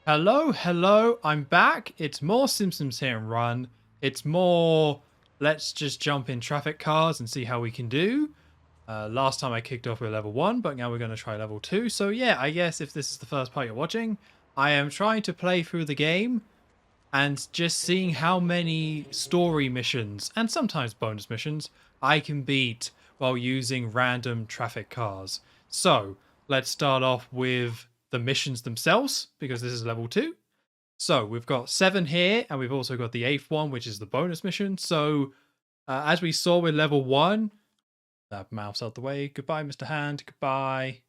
Hello, hello, I'm back. It's more Simpsons Hit and Run. It's more, let's just jump in traffic cars and see how we can do. Last time I kicked off with level 1, but now we're going to try level 2. So yeah, I guess if this is the first part you're watching, I am trying to play through the game and just seeing how many story missions, and sometimes bonus missions, I can beat while using random traffic cars. So let's start off with the missions themselves, because this is level 2. So we've got 7 here, and we've also got the 8th one, which is the bonus mission. So as we saw with level 1, that mouse out the way. Goodbye, Mr. Hand. Goodbye.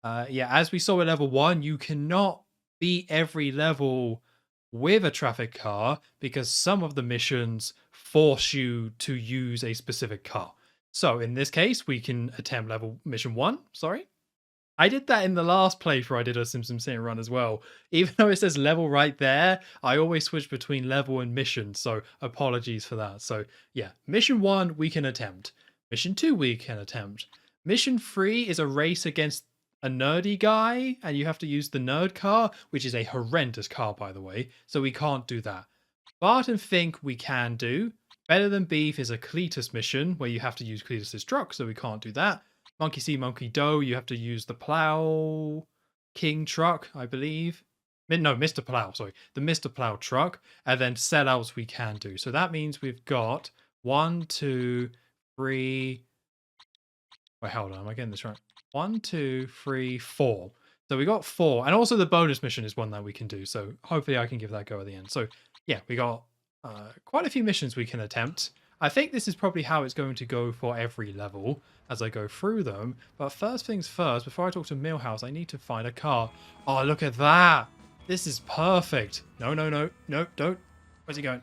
Yeah, as we saw with level 1, you cannot beat every level with a traffic car because some of the missions force you to use a specific car. So in this case, we can attempt level mission 1. Sorry. I did that in the last playthrough I did a Simpsons Hit and Run as well. Even though it says level right there, I always switch between level and mission, so apologies for that. So yeah, mission 1 we can attempt. Mission 2 we can attempt. Mission 3 is a race against a nerdy guy, and you have to use the nerd car, which is a horrendous car, by the way, so we can't do that. Bart and Fink we can do. Better Than Beef is a Cletus mission, where you have to use Cletus's truck, so we can't do that. Monkey See, Monkey Do, you have to use the Plow King truck, I believe. No, Mr. Plow, sorry. The Mr. Plow truck. And then sellouts we can do. So that means we've got 1, 2, 3. Wait, hold on. Am I getting this right? 1, 2, 3, 4. So we got 4. And also the bonus mission is one that we can do. So hopefully I can give that a go at the end. So yeah, we got quite a few missions we can attempt. I think this is probably how it's going to go for every level as I go through them. But first things first, before I talk to Millhouse, I need to find a car. Oh, look at that. This is perfect. No, no, no, no, don't. Where's he going?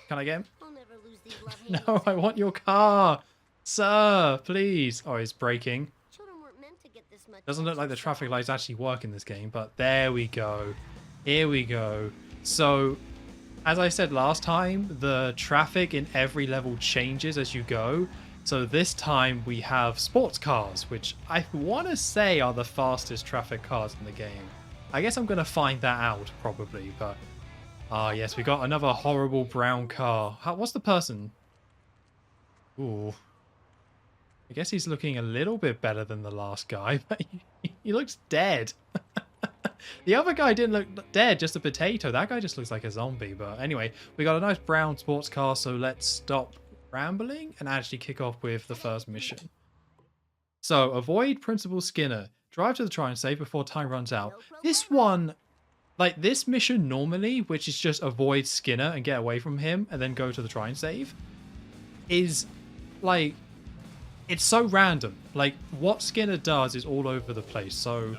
Can I get him? I'll never lose these love No, I want your car. Sir, please. Oh, he's braking. Children weren't meant to get this much. Doesn't look like the traffic lights actually work in this game, but there we go. Here we go. So, as I said last time, the traffic in every level changes as you go. So this time we have sports cars, which I want to say are the fastest traffic cars in the game. I guess I'm going to find that out probably, but... yes, we got another horrible brown car. What's the person? Ooh. I guess he's looking a little bit better than the last guy, but he looks dead. The other guy didn't look dead, just a potato. That guy just looks like a zombie. But anyway, we got a nice brown sports car, so let's stop rambling and actually kick off with the first mission. So, avoid Principal Skinner. Drive to the try and save before time runs out. This one, like this mission normally, which is just avoid Skinner and get away from him and then go to the try and save, is like, it's so random. Like, what Skinner does is all over the place. So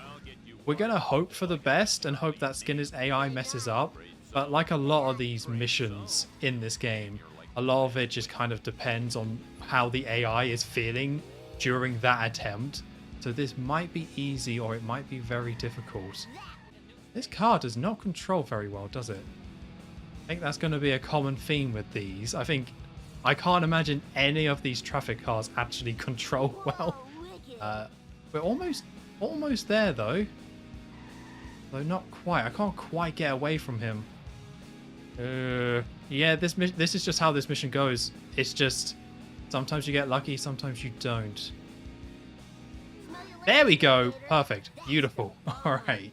we're going to hope for the best and hope that Skinner's AI messes up. But like a lot of these missions in this game, a lot of it just kind of depends on how the AI is feeling during that attempt. So this might be easy or it might be very difficult. This car does not control very well, does it? I think that's going to be a common theme with these. I can't imagine any of these traffic cars actually control well. We're almost there though. Though not quite. I can't quite get away from him. Yeah, this is just how this mission goes. It's just sometimes you get lucky, sometimes you don't. There we go. Perfect. Beautiful. All right.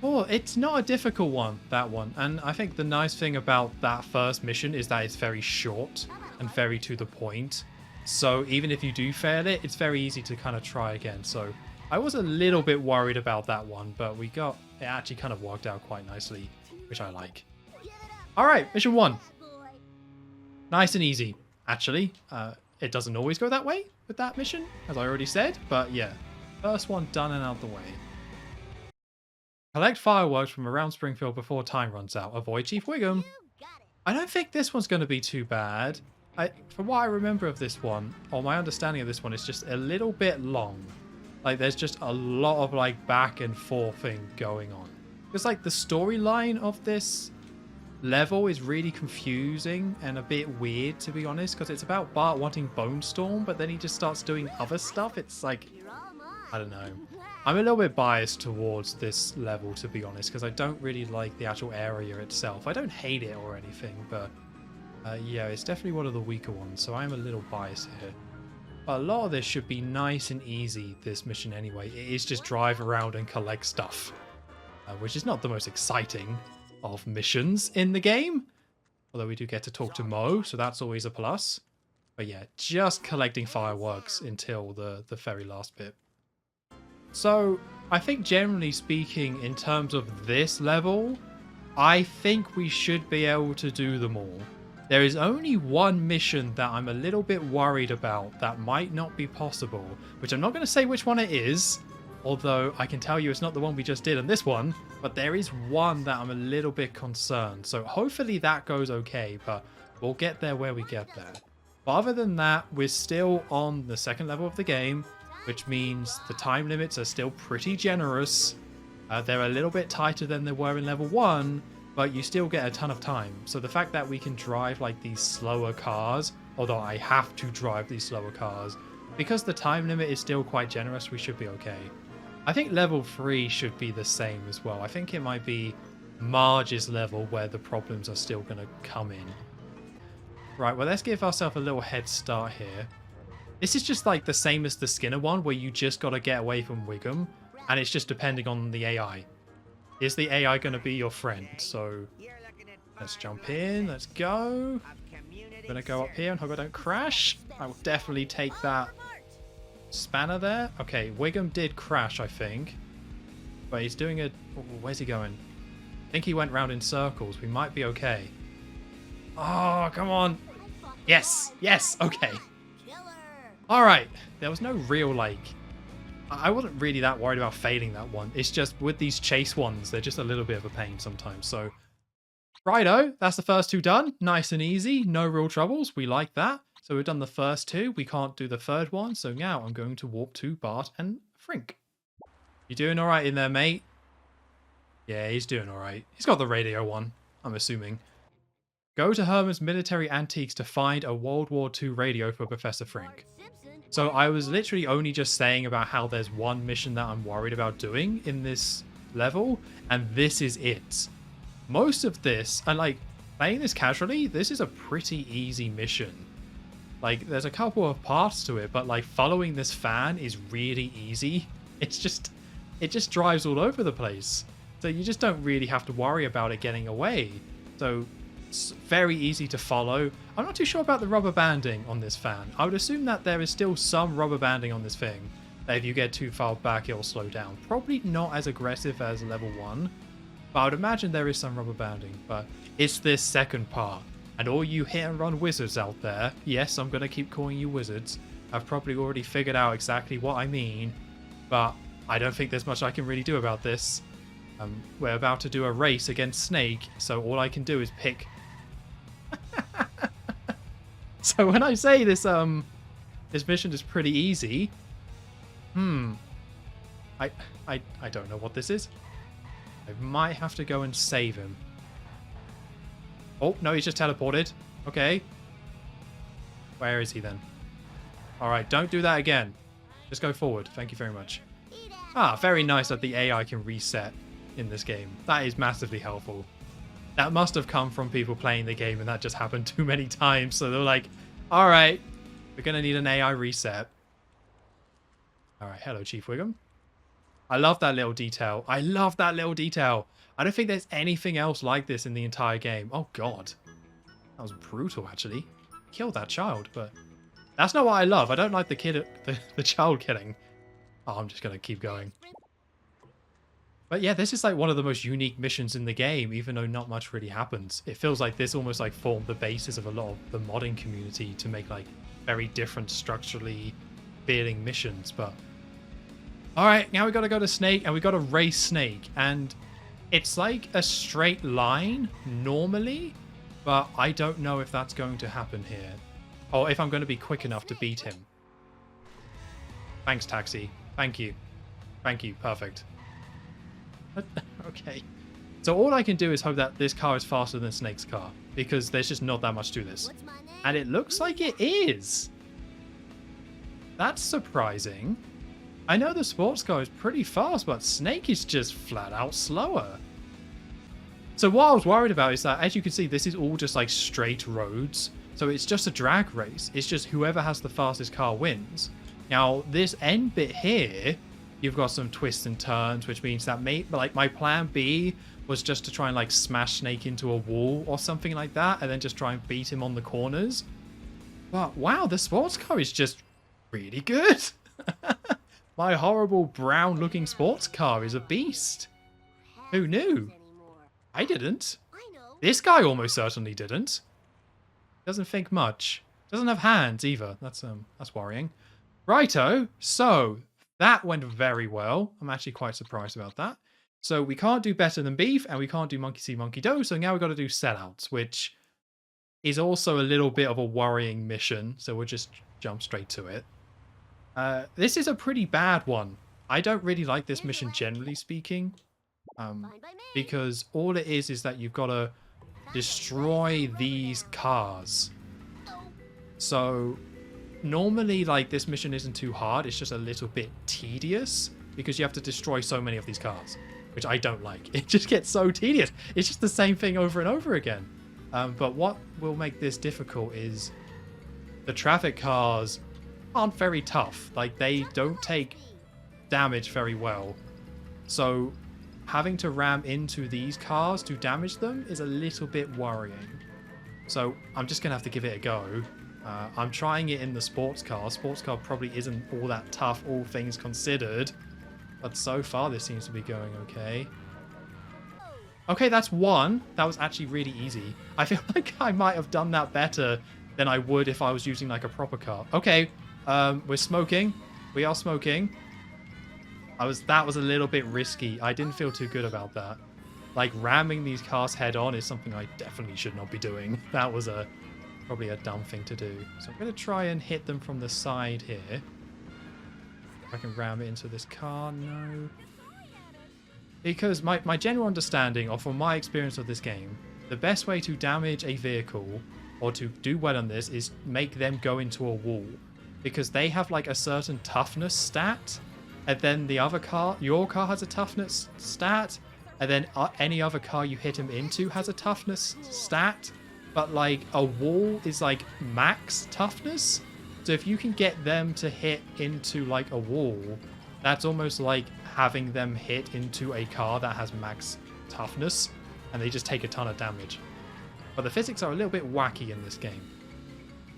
Oh, it's not a difficult one, that one. And I think the nice thing about that first mission is that it's very short and very to the point. So even if you do fail it, it's very easy to kind of try again. So I was a little bit worried about that one, but it actually kind of worked out quite nicely, which I like. All right, mission 1. Nice and easy, actually. It doesn't always go that way with that mission, as I already said, but yeah. First one done and out the way. Collect fireworks from around Springfield before time runs out. Avoid Chief Wiggum. I don't think this one's going to be too bad. From what I remember of this one, or my understanding of this one, is just a little bit long. Like, there's just a lot of, like, back and forth thing going on. Because, like, the storyline of this level is really confusing and a bit weird, to be honest, because it's about Bart wanting Bone Storm, but then he just starts doing other stuff. It's like, I don't know. I'm a little bit biased towards this level, to be honest, because I don't really like the actual area itself. I don't hate it or anything, but yeah, it's definitely one of the weaker ones, so I'm a little biased here. But a lot of this should be nice and easy, this mission anyway. It is just drive around and collect stuff, which is not the most exciting of missions in the game. Although we do get to talk to Mo, so that's always a plus. But yeah, just collecting fireworks until the very last bit. So, I think generally speaking, in terms of this level, I think we should be able to do them all. There is only one mission that I'm a little bit worried about that might not be possible, which I'm not going to say which one it is, although I can tell you it's not the one we just did on this one, but there is one that I'm a little bit concerned. So hopefully that goes okay, but we'll get there where we get there. But other than that, we're still on the second level of the game, which means the time limits are still pretty generous. They're a little bit tighter than they were in level 1, but you still get a ton of time. So the fact that we can drive like these slower cars, although I have to drive these slower cars, because the time limit is still quite generous, we should be okay. I think level 3 should be the same as well. I think it might be Marge's level where the problems are still going to come in. Right, well, let's give ourselves a little head start here. This is just like the same as the Skinner one, where you just got to get away from Wiggum, and it's just depending on the AI. Is the AI going to be your friend? So let's jump in, let's go. I'm going to go up here and hope I don't crash. I will definitely take that spanner there. Okay, Wiggum did crash, I think. But he's doing a... Oh, where's he going? I think he went round in circles. We might be okay. Oh, come on. Yes, yes, okay. Alright, there was no real, like... I wasn't really that worried about failing that one. It's just with these chase ones, they're just a little bit of a pain sometimes. So, righto, that's the first two done. Nice and easy, no real troubles. We like that. So we've done the first two. We can't do the third one. So now I'm going to warp to Bart and Frink. You doing alright in there, mate? Yeah, he's doing alright. He's got the radio one, I'm assuming. Go to Herman's Military Antiques to find a World War II radio for Professor Frink. So I was literally only just saying about how there's one mission that I'm worried about doing in this level, and this is it. Most of this, and like playing this casually, this is a pretty easy mission. Like there's a couple of parts to it, but like following this fan is really easy. It just drives all over the place. So you just don't really have to worry about it getting away. So it's very easy to follow. I'm not too sure about the rubber banding on this fan. I would assume that there is still some rubber banding on this thing, that if you get too far back, it'll slow down. Probably not as aggressive as level 1, but I would imagine there is some rubber banding. But it's this second part. And all you hit and run wizards out there, yes, I'm going to keep calling you wizards. I've probably already figured out exactly what I mean, but I don't think there's much I can really do about this. We're about to do a race against Snake, so all I can do is pick... So when I say this this mission is pretty easy, I don't know what this is. I might have to go and save him. Oh, no, he's just teleported. Okay. Where is he then? Alright, don't do that again. Just go forward. Thank you very much. Ah, very nice that the AI can reset in this game. That is massively helpful. That must have come from people playing the game, and that just happened too many times. So they're like, alright, we're going to need an AI reset. Alright, hello, Chief Wiggum. I love that little detail. I love that little detail. I don't think there's anything else like this in the entire game. Oh, God. That was brutal, actually. Killed that child, but that's not what I love. I don't like the child killing. Oh, I'm just going to keep going. But yeah, this is like one of the most unique missions in the game, even though not much really happens. It feels like this almost like formed the basis of a lot of the modding community to make like very different structurally feeling missions. But all right, now we got to go to Snake and we got to race Snake. And it's like a straight line normally, but I don't know if that's going to happen here. Or if I'm going to be quick enough to beat him. Thanks, Taxi. Thank you. Thank you. Perfect. Okay. So all I can do is hope that this car is faster than Snake's car, because there's just not that much to this. And it looks like it is. That's surprising. I know the sports car is pretty fast, but Snake is just flat out slower. So what I was worried about is that, as you can see, this is all just like straight roads. So it's just a drag race. It's just whoever has the fastest car wins. Now, this end bit here, you've got some twists and turns, which means that my plan B was just to try and like smash Snake into a wall or something like that, and then just try and beat him on the corners. But wow, the sports car is just really good. My horrible brown looking sports car is a beast. Who knew? I didn't. This guy almost certainly didn't. Doesn't think much. Doesn't have hands either. That's worrying. Righto. So that went very well. I'm actually quite surprised about that. So we can't do better than beef, and we can't do monkey see, monkey do. So now we've got to do sellouts, which is also a little bit of a worrying mission. So we'll just jump straight to it. This is a pretty bad one. I don't really like this mission, generally speaking. Because all it is that you've got to destroy these cars. So normally, like, this mission isn't too hard. It's just a little bit tedious because you have to destroy so many of these cars, which I don't like. It just gets so tedious. It's just the same thing over and over again. But what will make this difficult is the traffic cars aren't very tough. Like, they don't take damage very well. So having to ram into these cars to damage them is a little bit worrying. So I'm just going to have to give it a go. I'm trying it in the sports car. Sports car probably isn't all that tough, all things considered. But so far, this seems to be going okay. Okay, that's one. That was actually really easy. I feel like I might have done that better than I would if I was using like a proper car. Okay, we're smoking. We are smoking. That was a little bit risky. I didn't feel too good about that. Like, ramming these cars head on is something I definitely should not be doing. That was probably a dumb thing to do. So I'm going to try and hit them from the side here. If I can ram it into this car, no. Because my general understanding, or from my experience of this game, the best way to damage a vehicle, or to do well on this, is make them go into a wall. Because they have like a certain toughness stat, and then the other car, your car has a toughness stat, and then any other car you hit him into has a toughness stat. But like a wall is like max toughness. So if you can get them to hit into like a wall, that's almost like having them hit into a car that has max toughness, and they just take a ton of damage. But the physics are a little bit wacky in this game.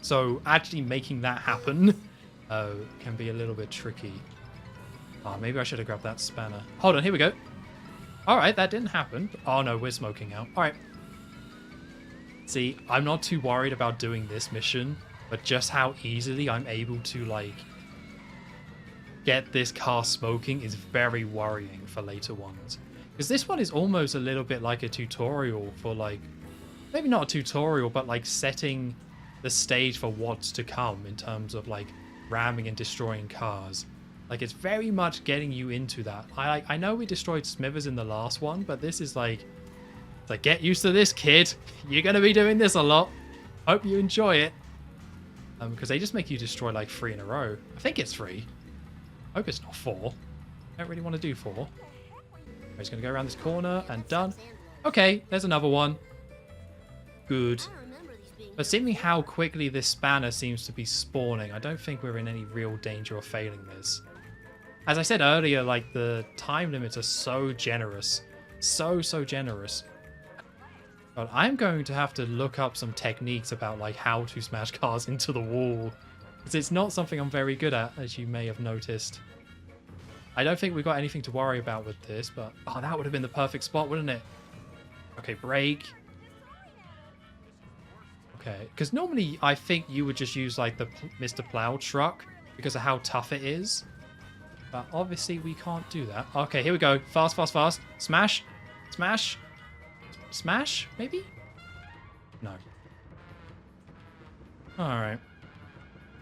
So actually making that happen can be a little bit tricky. Oh, maybe I should have grabbed that spanner. Hold on, here we go. All right, that didn't happen. Oh no, we're smoking out. All right. See, I'm not too worried about doing this mission, but just how easily I'm able to like get this car smoking is very worrying for later ones. Because this one is almost a little bit like a tutorial for like, maybe not a tutorial, but like setting the stage for what's to come in terms of like ramming and destroying cars. Like, it's very much getting you into that. I know we destroyed Smithers in the last one, but this is like, it's like, get used to this, kid. You're going to be doing this a lot. Hope you enjoy it. Because they just make you destroy like 3 in a row. I think it's 3. Hope it's not 4. I don't really want to do 4. I'm just going to go around this corner and done. Okay, there's another one. Good. But seeing how quickly this spanner seems to be spawning, I don't think we're in any real danger of failing this. As I said earlier, like, the time limits are so generous. So generous. But I'm going to have to look up some techniques about like how to smash cars into the wall. Because it's not something I'm very good at, as you may have noticed. I don't think we've got anything to worry about with this, but oh, that would have been the perfect spot, wouldn't it? Okay, brake. Okay, because normally I think you would just use like the Mr. Plow truck because of how tough it is. But obviously we can't do that. Okay, here we go. Fast. Smash. Smash. Smash, maybe? No. Alright.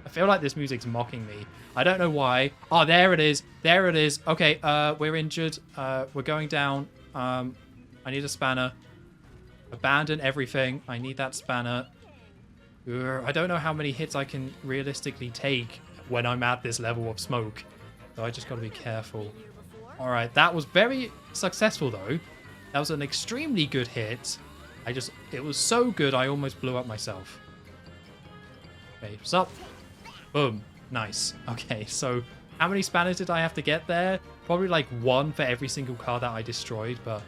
I feel like this music's mocking me. I don't know why. Oh, there it is. There it is. Okay, we're injured. We're going down. I need a spanner. Abandon everything. I need that spanner. I don't know how many hits I can realistically take when I'm at this level of smoke. So I just got to be careful. All right, that was very successful though. That was an extremely good hit. It was so good I almost blew up myself. Okay, what's up? Boom. Nice. Okay, so how many spanners did I have to get there? Probably like 1 for every single car that I destroyed, but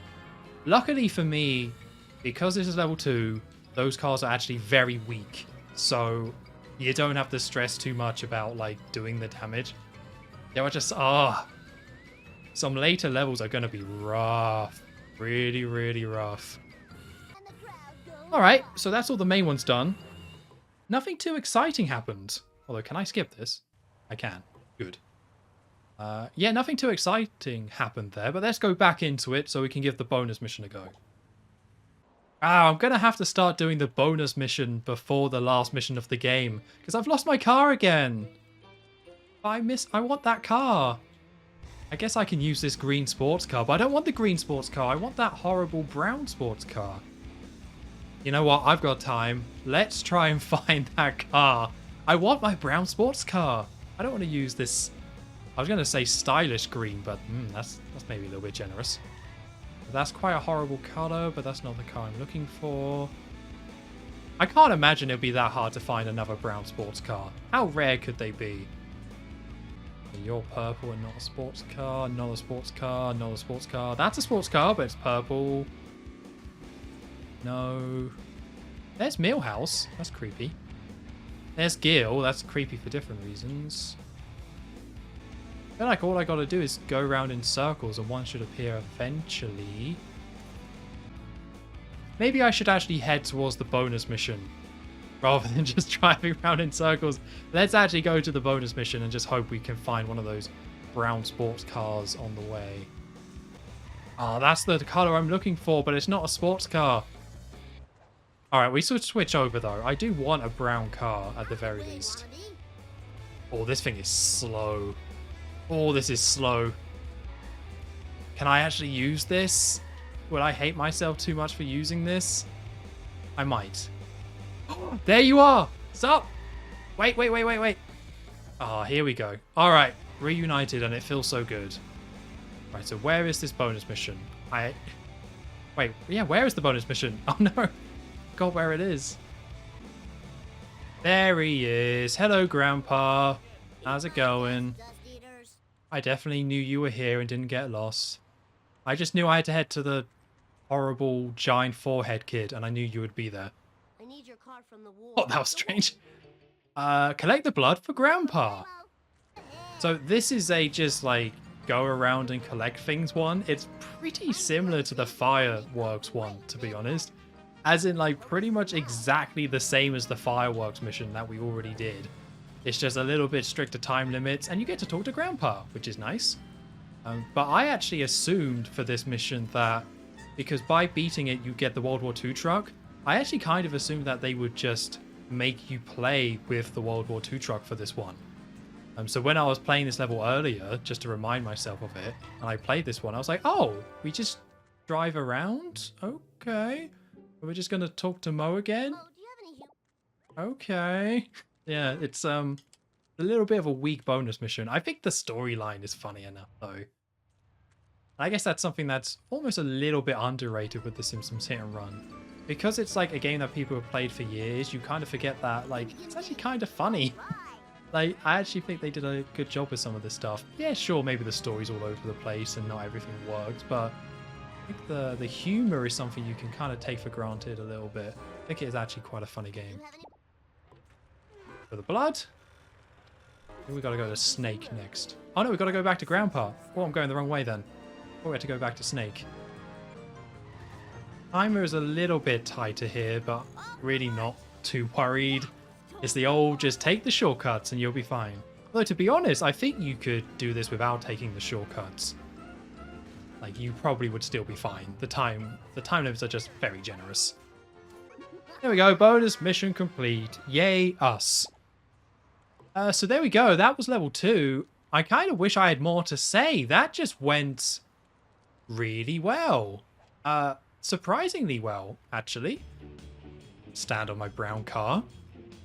luckily for me, because this is level 2, those cars are actually very weak. So you don't have to stress too much about like doing the damage. They were just, some later levels are going to be rough. Really, really rough. Alright, so that's all the main ones done. Nothing too exciting happened. Although, can I skip this? I can. Good. Yeah, nothing too exciting happened there, but let's go back into it so we can give the bonus mission a go. I'm going to have to start doing the bonus mission before the last mission of the game, because I've lost my car again. I want that car. I guess I can use this green sports car, but I don't want the green sports car. I want that horrible brown sports car. You know what? I've got time. Let's try and find that car. I want my brown sports car. I don't want to use this. I was going to say stylish green, but that's maybe a little bit generous. That's quite a horrible color, but that's not the car I'm looking for. I can't imagine it'd be that hard to find another brown sports car. How rare could they be? You're purple and not a sports car, not a sports car, not a sports car. That's a sports car, but it's purple. No. There's Millhouse. That's creepy. There's Gil. That's creepy for different reasons. I feel like all I gotta do is go around in circles and one should appear eventually. Maybe I should actually head towards the bonus mission rather than just driving around in circles. Let's actually go to the bonus mission and just hope we can find one of those brown sports cars on the way. That's the color I'm looking for, but it's not a sports car. Alright, we should switch over though. I do want a brown car at the very least. Oh, this thing is slow. Oh, this is slow. Can I actually use this? Will I hate myself too much for using this? I might. There you are! Stop! Wait. Here we go. Alright, reunited and it feels so good. Right, so where is this bonus mission? Wait, yeah, where is the bonus mission? Oh no! God, where it is. There he is. Hello, Grandpa. How's it going? I definitely knew you were here and didn't get lost. I just knew I had to head to the horrible giant forehead kid, and I knew you would be there. I need your card from the war. Oh, that was strange. Collect the blood for Grandpa. So this is a just like go around and collect things one. It's pretty similar to the fireworks one, to be honest. As in like pretty much exactly the same as the fireworks mission that we already did. It's just a little bit stricter time limits and you get to talk to Grandpa, which is nice. But I actually assumed for this mission that because by beating it you get the World War II truck, I actually kind of assumed that they would just make you play with the World War II truck for this one. So when I was playing this level earlier, just to remind myself of it, and I played this one, I was like, oh, we just drive around? Okay. We're just going to talk to Mo again? Oh, do you have any... Okay. Yeah, it's a little bit of a weak bonus mission. I think the storyline is funny enough, though. I guess that's something that's almost a little bit underrated with the Simpsons Hit and Run. Because it's like a game that people have played for years, you kind of forget that, like, it's actually kind of funny. Like, I actually think they did a good job with some of this stuff. Yeah, sure, maybe the story's all over the place and not everything works, but I think the humor is something you can kind of take for granted a little bit. I think it is actually quite a funny game. For the blood. I think we gotta go to Snake next. Oh no, we gotta go back to Grandpa. Oh, I'm going the wrong way then. Oh, we have to go back to Snake. Timer is a little bit tighter here, but really not too worried. It's the old just take the shortcuts and you'll be fine. Although to be honest, I think you could do this without taking the shortcuts. Like you probably would still be fine. The time limits are just very generous. There we go, bonus mission complete. Yay us. So there we go, that was level 2. I kind of wish I had more to say. That just went really well. Surprisingly well, actually. Stand on my brown car.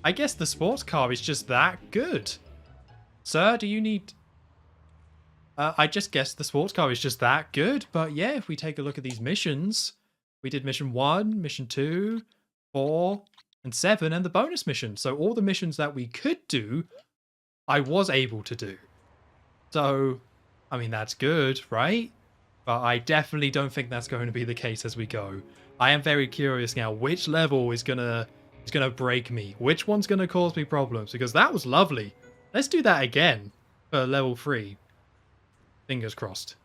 I guess the sports car is just that good. Sir, do you need... I just guess the sports car is just that good. But yeah, if we take a look at these missions, we did mission 1, mission 2, 4, and 7, and the bonus mission. So all the missions that we could do, I was able to do. So, I mean, that's good, right? But I definitely don't think that's going to be the case as we go. I am very curious now which level is gonna break me. Which one's gonna cause me problems? Because that was lovely. Let's do that again for level 3. Fingers crossed.